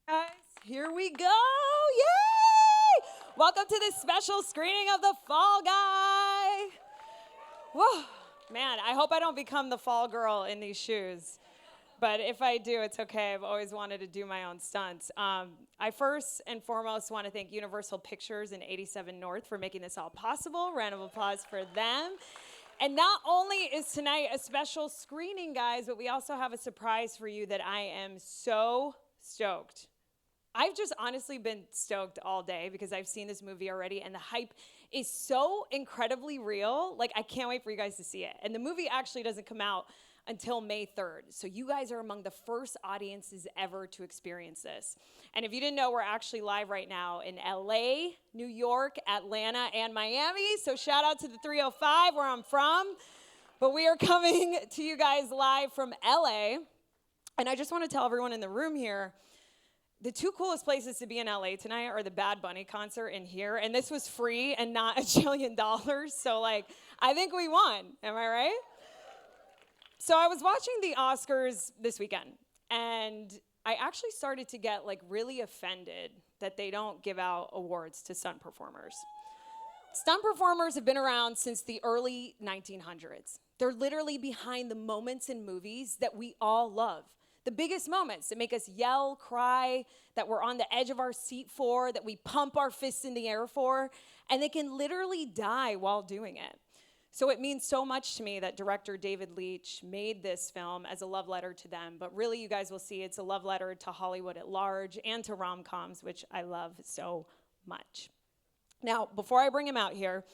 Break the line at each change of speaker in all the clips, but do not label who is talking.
Guys, here we go. Yay! Welcome to this special screening of The Fall Guy. Whoa, man, I hope I don't become the fall girl in these shoes. But if I do, it's okay. I've always wanted to do my own stunts. I first and foremost want to thank Universal Pictures and 87 North for making this all possible. Round of applause for them. And not only is tonight a special screening, guys, but we also have a surprise for you that I am so stoked. I've just honestly been stoked all day because I've seen this movie already, and the hype is so incredibly real. Like, I can't wait for you guys to see it. And the movie actually doesn't come out until May 3rd. So you guys are among the first audiences ever to experience this. And if you didn't know, we're actually live right now in LA, New York, Atlanta, and Miami. So shout out to the 305 where I'm from. But we are coming to you guys live from LA. And I just want to tell everyone in the room here, the two coolest places to be in LA tonight are the Bad Bunny concert and here. And this was free and not $1 jillion. So, like, I think we won. Am I right? So I was watching the Oscars this weekend, and I actually started to get, like, really offended that they don't give out awards to stunt performers. Stunt performers have been around since the early 1900s. They're literally behind the moments in movies that we all love. The biggest moments that make us yell, cry, that we're on the edge of our seat for, that we pump our fists in the air for, and they can literally die while doing it. So it means so much to me that director David Leitch made this film as a love letter to them, but really you guys will see it's a love letter to Hollywood at large and to rom-coms, which I love so much. Now, before I bring him out here,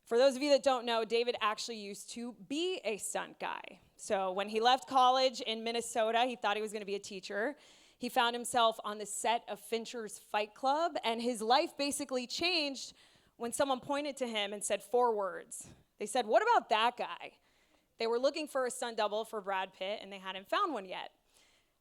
for those of you that don't know, David actually used to be a stunt guy. So when he left college in Minnesota, he thought he was going to be a teacher. He found himself on the set of Fincher's Fight Club, and his life basically changed when someone pointed to him and said 4 words. They said, "What about that guy?" They were looking for a stunt double for Brad Pitt, and they hadn't found one yet.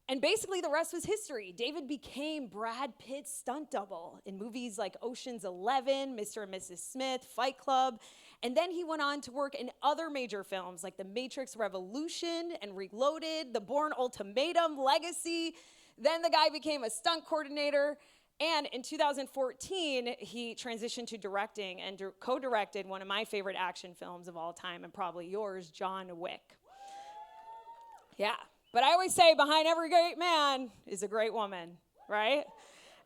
And basically, the rest was history. David became Brad Pitt's stunt double in movies like Ocean's 11, Mr. and Mrs. Smith, Fight Club. And then he went on to work in other major films like The Matrix Revolution and Reloaded, The Bourne Ultimatum, Legacy. Then the guy became a stunt coordinator. And in 2014, he transitioned to directing and co-directed one of my favorite action films of all time, and probably yours, John Wick. Yeah. But I always say behind every great man is a great woman, right?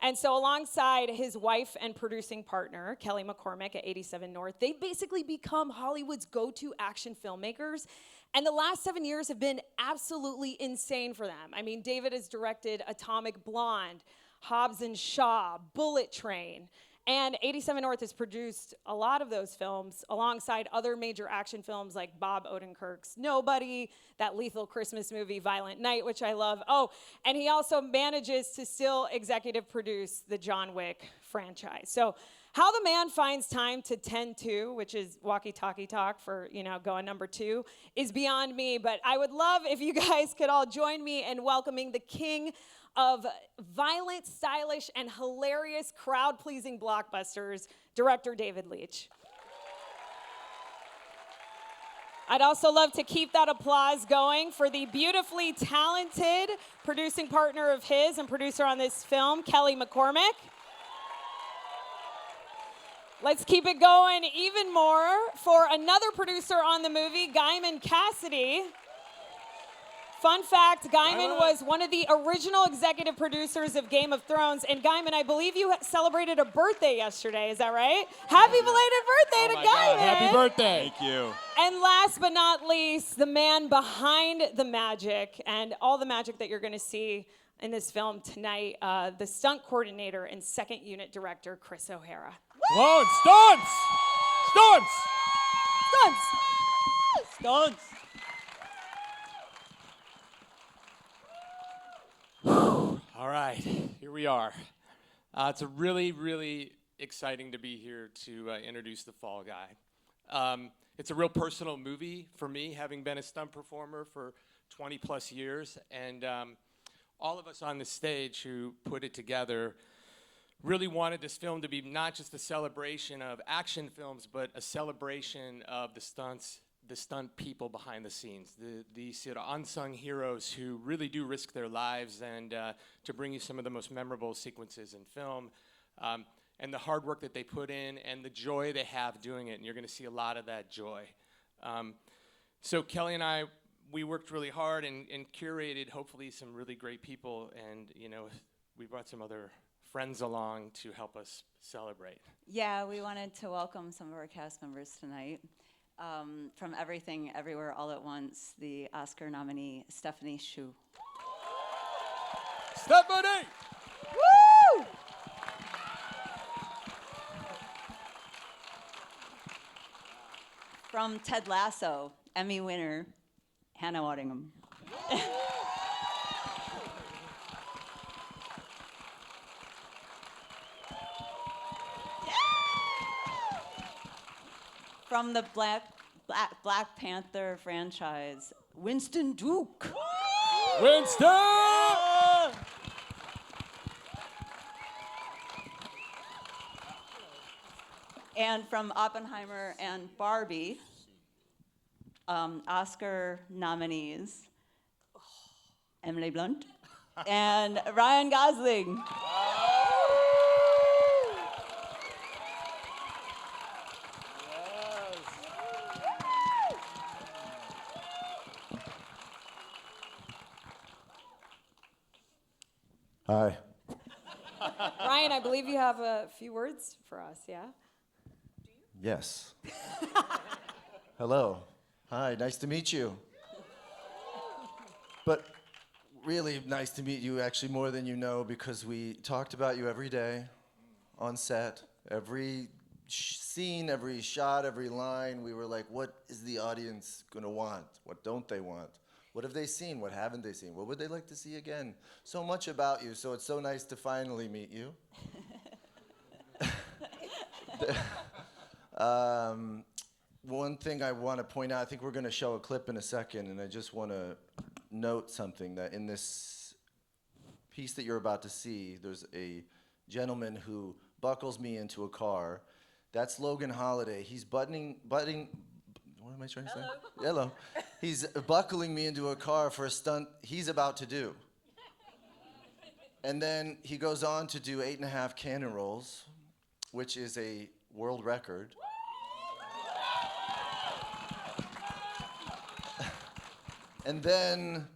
And so alongside his wife and producing partner, Kelly McCormick at 87 North, they've basically become Hollywood's go-to action filmmakers. And the last 7 years have been absolutely insane for them. I mean, David has directed Atomic Blonde, Hobbs and Shaw, Bullet Train, and 87 North has produced a lot of those films alongside other major action films like Bob Odenkirk's Nobody, that Lethal Christmas movie, Violent Night, which I love. Oh, and he also manages to still executive produce the John Wick franchise. So how the man finds time to tend to, which is walkie-talkie talk for, going number 2, is beyond me. But I would love if you guys could all join me in welcoming the king of violent, stylish, and hilarious crowd-pleasing blockbusters, director David Leitch. I'd also love to keep that applause going for the beautifully talented producing partner of his and producer on this film, Kelly McCormick. Let's keep it going even more for another producer on the movie, Guyman Cassidy. Fun fact, Guyman was one of the original executive producers of Game of Thrones. And Guyman, I believe you celebrated a birthday yesterday. Is that right? Happy belated birthday to Guyman.
God. Happy birthday.
Thank you.
And last but not least, the man behind the magic and all the magic that you're going to see in this film tonight, the stunt coordinator and second unit director, Chris O'Hara.
Whoa, stunts! Stunts!
Stunts!
Stunts.
All right, here we are. It's a really, really exciting to be here to introduce The Fall Guy. It's a real personal movie for me, having been a stunt performer for 20 plus years. And all of us on the stage who put it together really wanted this film to be not just a celebration of action films, but a celebration of the stunts the stunt people behind the scenes, the sort of unsung heroes who really do risk their lives and to bring you some of the most memorable sequences in film, and the hard work that they put in and the joy they have doing it, and you're going to see a lot of that joy. So Kelly and I, we worked really hard and curated hopefully some really great people, and we brought some other friends along to help us celebrate.
Yeah, we wanted to welcome some of our cast members tonight. From Everything, Everywhere, All at Once, the Oscar nominee Stephanie Hsu.
Stephanie!
Woo! From Ted Lasso, Emmy winner Hannah Waddingham. From the Black Panther franchise, Winston Duke.
Winston!
And from Oppenheimer and Barbie, Oscar nominees, Emily Blunt and Ryan Gosling.
Hi.
Ryan, I believe you have a few words for us, yeah?
Yes. Hello. Hi, nice to meet you. But really nice to meet you, actually more than you know, because we talked about you every day on set. Every scene, every shot, every line, we were like, what is the audience going to want? What don't they want? What have they seen? What haven't they seen? What would they like to see again? So much about you, so it's so nice to finally meet you. One thing I want to point out, I think we're going to show a clip in a second, and I just want to note something, that in this piece that you're about to see, there's a gentleman who buckles me into a car. That's Logan Holladay. He's buttoning, what am I trying to say? Hello. He's buckling me into a car for a stunt he's about to do. And then he goes on to do 8.5 cannon rolls, which is a world record. And then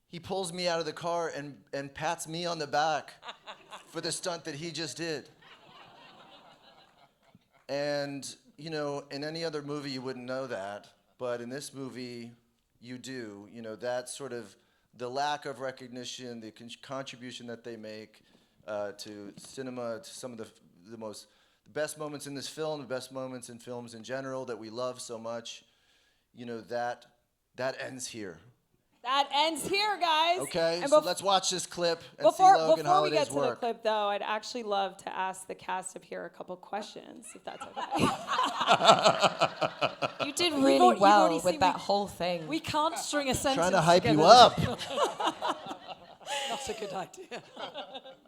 he pulls me out of the car and pats me on the back for the stunt that he just did. And, in any other movie you wouldn't know that, but in this movie you do. That sort of the lack of recognition, the contribution that they make to cinema, to some of the best moments in this film, the best moments in films in general that we love so much, that ends here.
That ends here, guys.
Okay,
And
so let's watch this clip and
before,
see Logan
before we get
Holladay's
to the
work.
clip, though, I'd actually love to ask the cast up here a couple questions, if that's okay.
You did really
already
well
seen
with that whole thing.
We can't string a sentence
Trying to hype you
together.
up.
Not a good idea.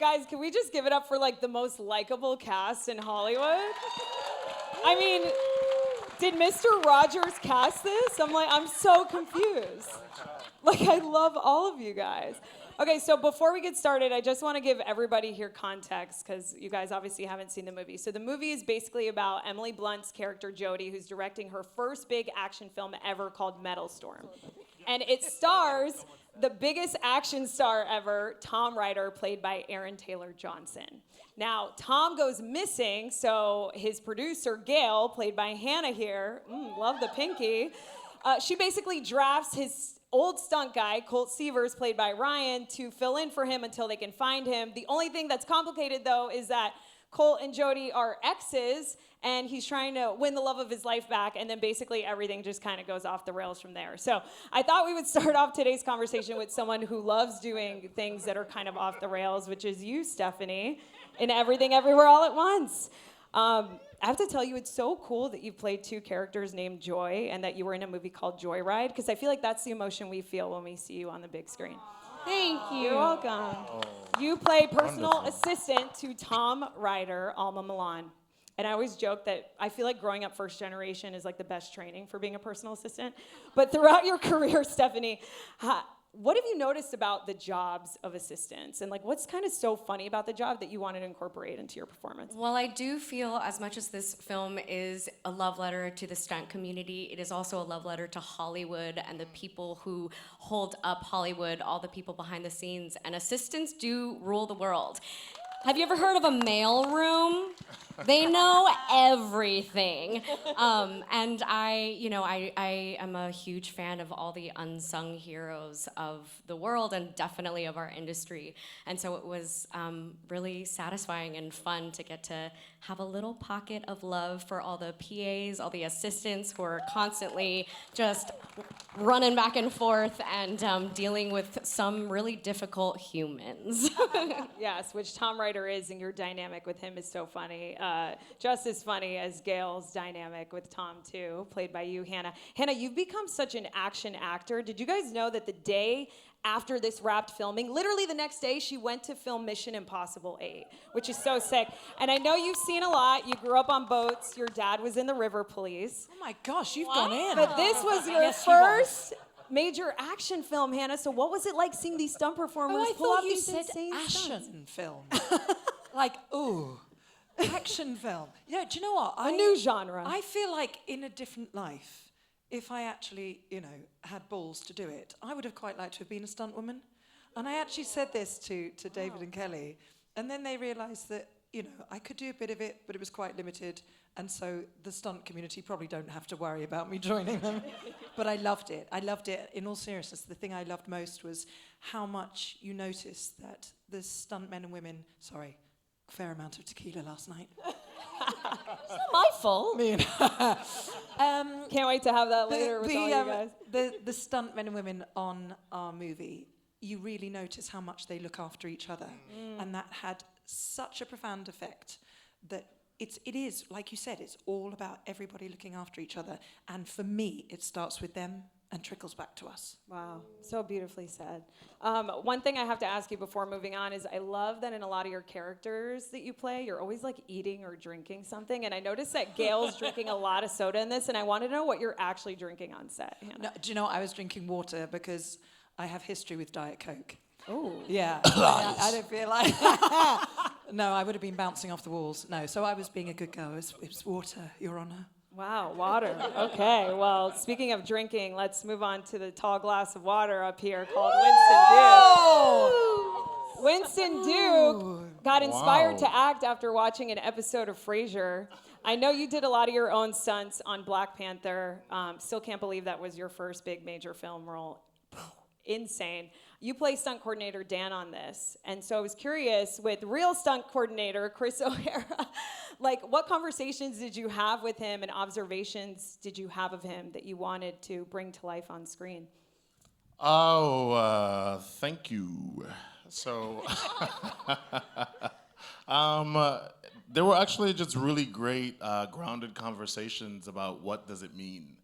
Guys, can we just give it up for the most likable cast in Hollywood? I mean, did Mr. Rogers cast this? I'm so confused. I love all of you guys. Okay, so before we get started, I just want to give everybody here context, because you guys obviously haven't seen the movie. So the movie is basically about Emily Blunt's character, Jodie, who's directing her first big action film ever called Metal Storm. And it stars the biggest action star ever, Tom Ryder, played by Aaron Taylor Johnson. Now, Tom goes missing, so his producer, Gail, played by Hannah here, love the pinky, she basically drafts his old stunt guy, Colt Seavers, played by Ryan, to fill in for him until they can find him. The only thing that's complicated, though, is that Colt and Jodie are exes, and he's trying to win the love of his life back, and then basically everything just kind of goes off the rails from there. So I thought we would start off today's conversation with someone who loves doing things that are kind of off the rails, which is you, Stephanie, in Everything Everywhere All at Once. I have to tell you, it's so cool that you've played two characters named Joy and that you were in a movie called Joyride, because I feel like that's the emotion we feel when we see you on the big screen.
Thank you.
You're welcome. You play personal assistant to Tom Ryder, Alma Milan. And I always joke that I feel like growing up first generation is like the best training for being a personal assistant. But throughout your career, Stephanie, what have you noticed about the jobs of assistants? And like, what's kind of so funny about the job that you wanted to incorporate into your performance?
Well, I do feel as much as this film is a love letter to the stunt community, it is also a love letter to Hollywood and the people who hold up Hollywood, all the people behind the scenes. And assistants do rule the world. Have you ever heard of a mail room? They know everything. And I am a huge fan of all the unsung heroes of the world and definitely of our industry. And so it was really satisfying and fun to get to have a little pocket of love for all the PAs, all the assistants who are constantly just running back and forth and dealing with some really difficult humans.
Yes, which Tom Ryder is, and your dynamic with him is so funny. Just as funny as Gail's dynamic with Tom, too, played by you, Hannah. Hannah, you've become such an action actor. Did you guys know that the day after this wrapped filming, literally the next day, she went to film Mission Impossible 8, which is so sick. And I know you've seen a lot. You grew up on boats. Your dad was in the River Police.
Oh my gosh, you've gone in.
But this was your
Yes, you was.
first major action film, Hannah. So what was it like seeing these stunt performers
Oh, I
pull
thought
off
you
these
said
insane stunts?
action film. Like, ooh, action film. Yeah, do you know what?
A new genre.
I feel like in a different life, if I actually, had balls to do it, I would have quite liked to have been a stunt woman. And I actually said this to David and Kelly, and then they realised that, I could do a bit of it, but it was quite limited, and so the stunt community probably don't have to worry about me joining them. But I loved it. I loved it. In all seriousness, the thing I loved most was how much you noticed that the stunt men and women, sorry, fair amount of tequila last night.
It's not my fault.
Can't wait to have that later with all you guys.
The stunt men and women on our movie, you really notice how much they look after each other. And that had such a profound effect that it is, like you said, it's all about everybody looking after each other. And for me, it starts with them and trickles back to us.
Wow, so beautifully said. One thing I have to ask you before moving on is I love that in a lot of your characters that you play, you're always like eating or drinking something. And I noticed that Gail's drinking a lot of soda in this, and I wanted to know what you're actually drinking on set, Hannah.
No, do you know, I was drinking water because I have history with Diet Coke.
Oh.
Yeah. I don't feel like... No, I would have been bouncing off the walls. No, so I was being a good girl. It was water, Your Honor.
Wow, water. Okay, well, speaking of drinking, let's move on to the tall glass of water up here called Winston Duke. Winston Duke got inspired to act after watching an episode of Frasier. I know you did a lot of your own stunts on Black Panther. Still can't believe that was your first big major film role. Insane. You play stunt coordinator Dan on this. And so I was curious, with real stunt coordinator Chris O'Hara, like what conversations did you have with him and observations did you have of him that you wanted to bring to life on screen?
Oh, thank you. So, there were actually just really great grounded conversations about what does it mean.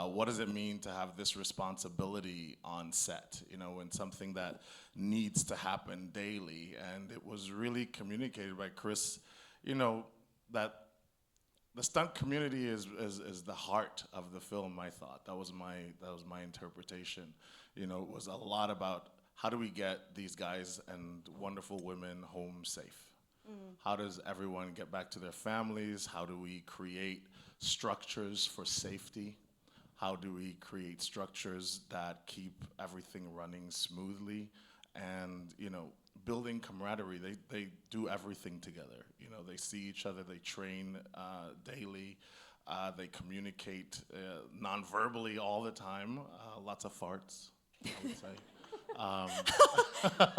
What does it mean to have this responsibility on set, and something that needs to happen daily? And it was really communicated by Chris, that the stunt community is the heart of the film, I thought. That was my interpretation. It was a lot about how do we get these guys and wonderful women home safe? How does everyone get back to their families? How do we create structures for safety? How do we create structures that keep everything running smoothly? And, building camaraderie, they do everything together. They see each other, they train daily, they communicate non-verbally all the time, lots of farts, I would say.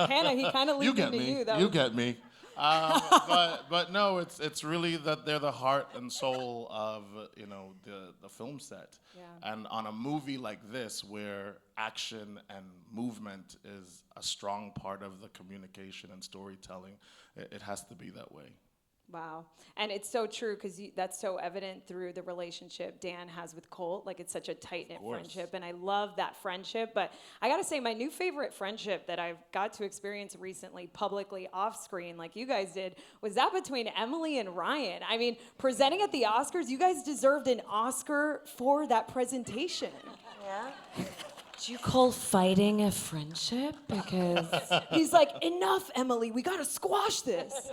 Hannah, he kind of leaned into you.
You get me. But no, it's really that they're the heart and soul of the film set.
Yeah.
And on a movie like this, where action and movement is a strong part of the communication and storytelling, it has to be that way.
Wow. And it's so true because that's so evident through the relationship Dan has with Colt. Like, it's such a tight-knit friendship, and I love that friendship. But I got to say, my new favorite friendship that I've got to experience recently publicly off-screen, like you guys did, was that between Emily and Ryan. I mean, presenting at the Oscars, you guys deserved an Oscar for that presentation.
Yeah. Do you call fighting a friendship? Because
He's like, enough, Emily, we got to squash this.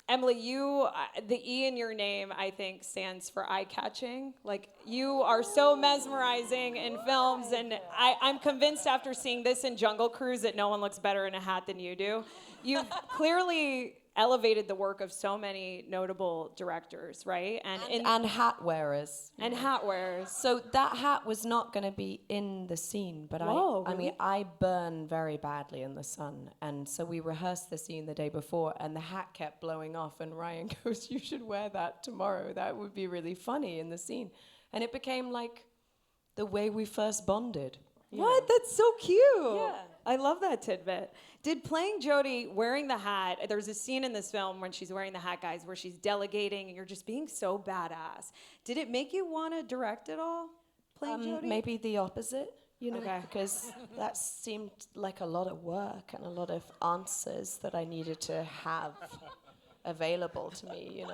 Emily, the E in your name, I think, stands for eye-catching. Like, you are so mesmerizing in films, and I'm convinced after seeing this in Jungle Cruise that no one looks better in a hat than you do. You've clearly elevated the work of so many notable directors, right?
and hat wearers.
And hat wearers.
So that hat was not going to be in the scene, but
Whoa,
I mean,
really?
I burn very badly in the sun, and so we rehearsed the scene the day before, and the hat kept blowing off, and Ryan goes, "You should wear that tomorrow. That would be really funny in the scene," and it became like the way we first bonded.
What? That's so cute.
Yeah.
I love that tidbit. Did playing Jodie wearing the hat, there's a scene in this film when she's wearing the hat, guys, where she's delegating and you're just being so badass. Did it make you want to direct at all, playing Jodie?
Maybe the opposite,
Okay.
because that seemed like a lot of work and a lot of answers that I needed to have available to me,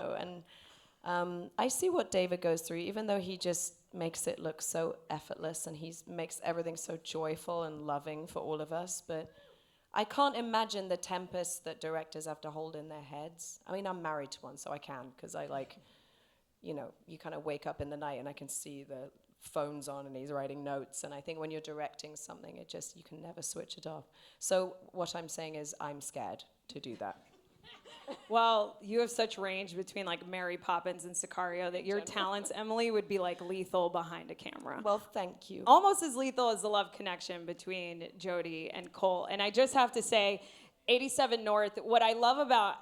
and I see what David goes through, even though he just makes it look so effortless and he makes everything so joyful and loving for all of us, but I can't imagine the tempest that directors have to hold in their heads. I mean, I'm married to one, so I can, because you kind of wake up in the night and I can see the phone's on and he's writing notes, and I think when you're directing something, you can never switch it off. So what I'm saying is I'm scared to do that.
Well, you have such range between like Mary Poppins and Sicario that your talents, Emily, would be like lethal behind a camera.
Well, thank you.
Almost as lethal as the love connection between Jodie and Cole. And I just have to say, 87 North, what I love about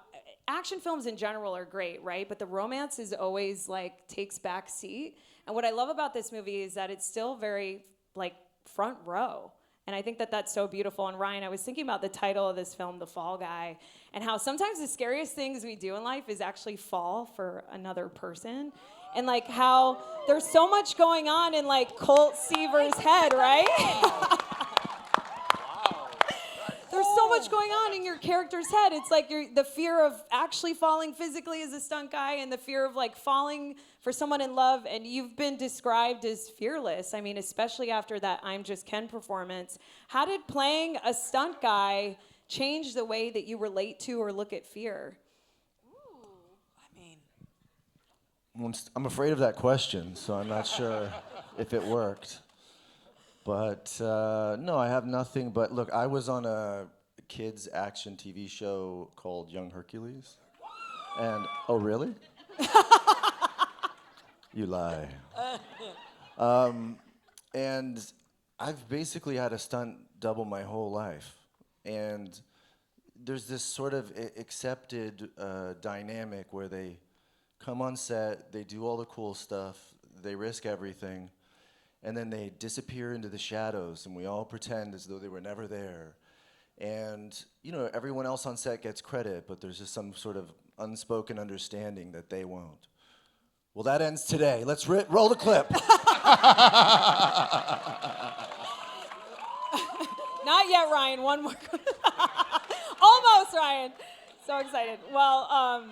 action films in general are great, right? But the romance is always like takes back seat. And what I love about this movie is that it's still very like front row. And I think that that's so beautiful. And Ryan, I was thinking about the title of this film, The Fall Guy, and how sometimes the scariest things we do in life is actually fall for another person. And like how there's so much going on in like Colt Seaver's head, right? There's so much going on in your character's head. It's like the fear of actually falling physically as a stunt guy and the fear of like falling for someone in love. And you've been described as fearless. I mean, especially after that I'm Just Ken performance. How did playing a stunt guy change the way that you relate to or look at fear?
I mean,
I'm afraid of that question, so I'm not sure if it worked. But no, I have nothing. But look, I was on a kids action TV show called Young Hercules. And, oh, really? You lie. And I've basically had a stunt double my whole life. And there's this sort of accepted dynamic where they come on set, they do all the cool stuff, they risk everything, and then they disappear into the shadows, and we all pretend as though they were never there. And, everyone else on set gets credit, but there's just some sort of unspoken understanding that they won't. Well, that ends today. Let's roll the clip.
Not yet, Ryan. One more. Almost, Ryan. So excited. Well,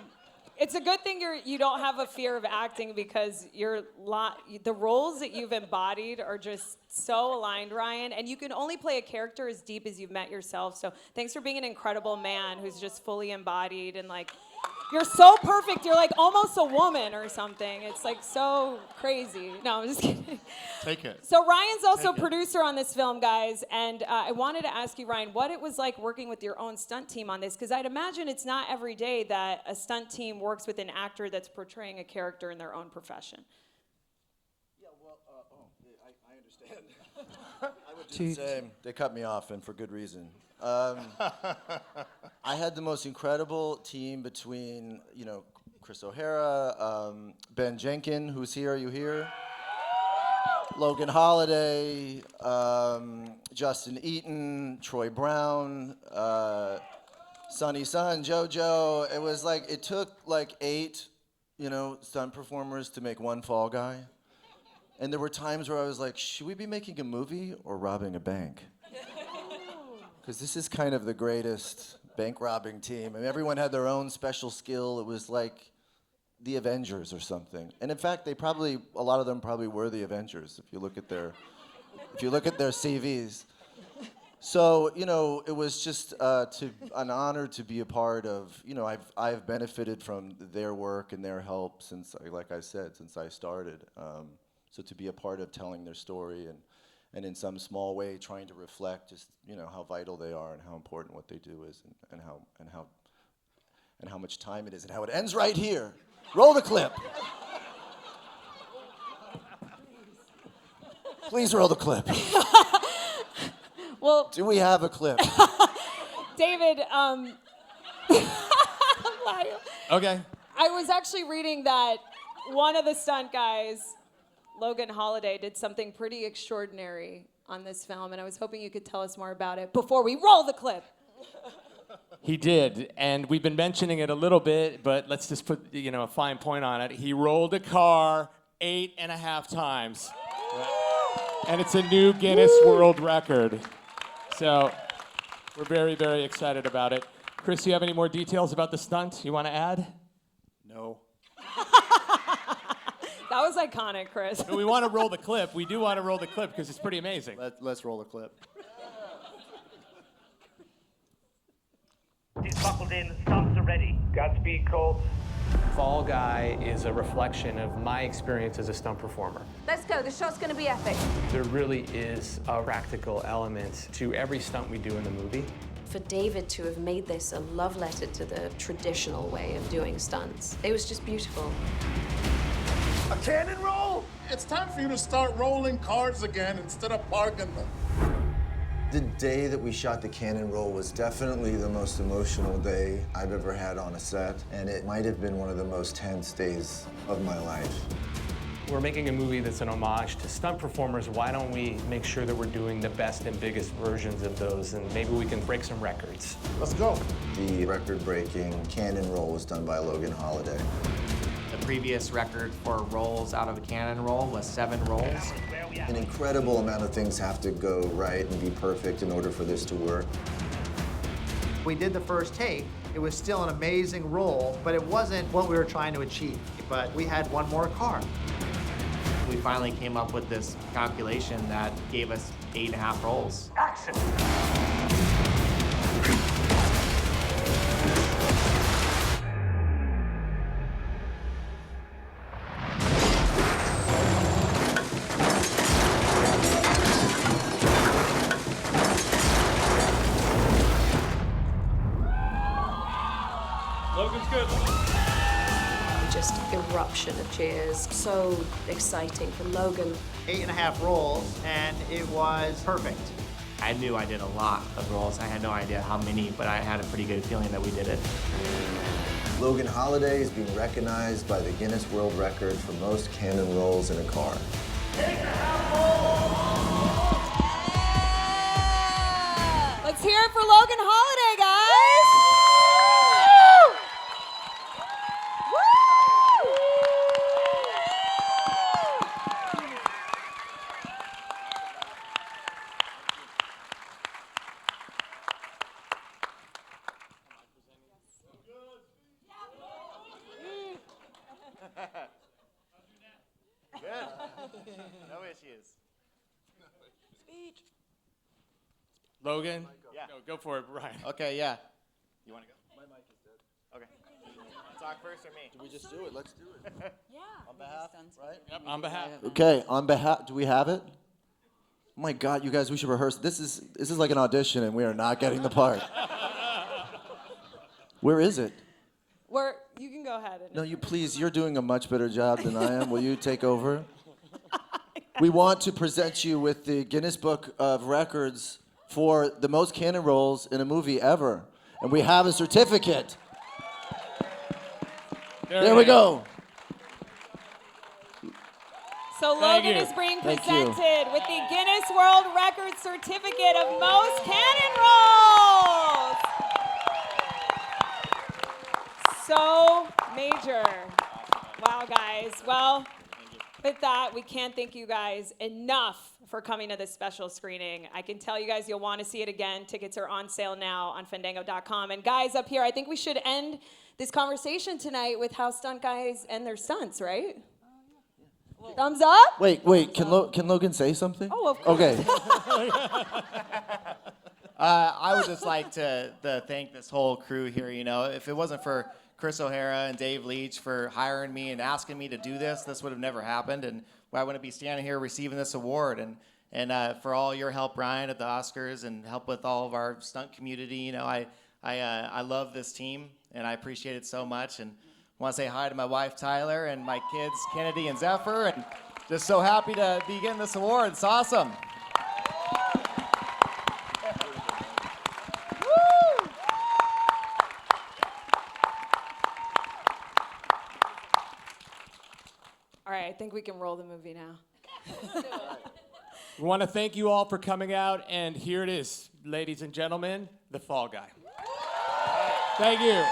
it's a good thing you don't have a fear of acting because the roles that you've embodied are just so aligned, Ryan. And you can only play a character as deep as you've met yourself. So thanks for being an incredible man who's just fully embodied and like, you're so perfect. You're like almost a woman or something. It's like so crazy. No, I'm just kidding.
Take it.
So Ryan's also producer on this film, guys. And I wanted to ask you, Ryan, what it was like working with your own stunt team on this. Because I'd imagine it's not every day that a stunt team works with an actor that's portraying a character in their own profession.
Yeah, well, I understand. I would do the same. They cut me off, and for good reason. I had the most incredible team between, Chris O'Hara, Ben Jenkin, who's here. Are you here? Logan Holladay, Justin Eaton, Troy Brown, Sunny Sun, JoJo. It was like, it took like 8, stunt performers to make one fall guy. And there were times where I was like, should we be making a movie or robbing a bank? Because this is kind of the greatest bank robbing team. And everyone had their own special skill. It was like the Avengers or something. And in fact, a lot of them probably were the Avengers if you look at their CVs. So, it was just an honor to be a part of, I've benefited from their work and their help since, like I said, since I started. So to be a part of telling their story and in some small way trying to reflect just, how vital they are and how important what they do is and how much time it is and how it ends right here. Roll the clip. Please roll the clip.
Well,
do we have a clip?
David,
Okay.
I was actually reading that one of the stunt guys, Logan Holladay, did something pretty extraordinary on this film, and I was hoping you could tell us more about it before we roll the clip.
He did, and we've been mentioning it a little bit, but let's just put a fine point on it. He rolled a car 8.5 times, and it's a new Guinness World Record. So we're very, very excited about it. Chris, do you have any more details about the stunt you want to add?
No.
That was iconic, Chris.
But we want to roll the clip. We do want to roll the clip because it's pretty amazing.
Let's roll the clip.
He's buckled in, the stumps are ready. Godspeed, Cole.
Fall Guy is a reflection of my experience as a stunt performer.
Let's go, the shot's gonna be epic.
There really is a practical element to every stunt we do in the movie.
For David to have made this a love letter to the traditional way of doing stunts, it was just beautiful.
A cannon roll?
It's time for you to start rolling cars again instead of parking them.
The day that we shot the cannon roll was definitely the most emotional day I've ever had on a set, and it might have been one of the most tense days of my life.
We're making a movie that's an homage to stunt performers. Why don't we make sure that we're doing the best and biggest versions of those, and maybe we can break some records.
Let's go.
The record-breaking cannon roll was done by Logan Holladay.
The previous record for rolls out of a cannon roll was 7 rolls.
An incredible amount of things have to go right and be perfect in order for this to work.
We did the first take. It was still an amazing roll, but it wasn't what we were trying to achieve. But we had one more car. We finally came up with this calculation that gave us 8.5 rolls.
Action! Logan's good.
Just eruption of cheers. So exciting for Logan.
8.5 rolls, and it was perfect. I knew I did a lot of rolls. I had no idea how many, but I had a pretty good feeling that we did it.
Logan Holladay is being recognized by the Guinness World Record for most cannon rolls in a car.
8.5 rolls!
Let's hear it for Logan Holladay, guys.
Good. No issues.
Logan?
Yeah.
Go for it, Brian.
Okay, yeah. You want to go? My mic is dead. Okay. Talk first or me?
Do we just do it? Let's do it.
Yeah.
On behalf, right?
Yep, on behalf.
Okay, on behalf, do we have it? Oh my God, you guys, we should rehearse. This is like an audition and we are not getting the part. Where is it?
You can go ahead.
No, you please, you're doing a much better job than I am. Will you take over? We want to present you with the Guinness Book of Records for the most cannon rolls in a movie ever. And we have a certificate. There we go.
So
Thank
Logan
you.
is being
Thank
presented with the Guinness World Record certificate of most cannon rolls. Well, with that, we can't thank you guys enough for coming to this special screening. I can tell you guys you'll want to see it again. Tickets are on sale now on Fandango.com. And guys up here, I think we should end this conversation tonight with how stunt guys end their stunts, right? Thumbs up?
Wait, can Logan say something?
Oh, of course.
Okay.
I would just like to thank this whole crew here. You know, if it wasn't for Chris O'Hara and Dave Leach for hiring me and asking me to do this, this would have never happened, and I wouldn't be standing here receiving this award. And for all your help, Ryan, at the Oscars, and help with all of our stunt community. You know, I love this team, and I appreciate it so much. And I want to say hi to my wife Tyler and my kids Kennedy and Zephyr, and just so happy to be getting this award. It's awesome.
All right, I think we can roll the movie now.
We want to thank you all for coming out, and here it is, ladies and gentlemen, The Fall Guy. Thank you.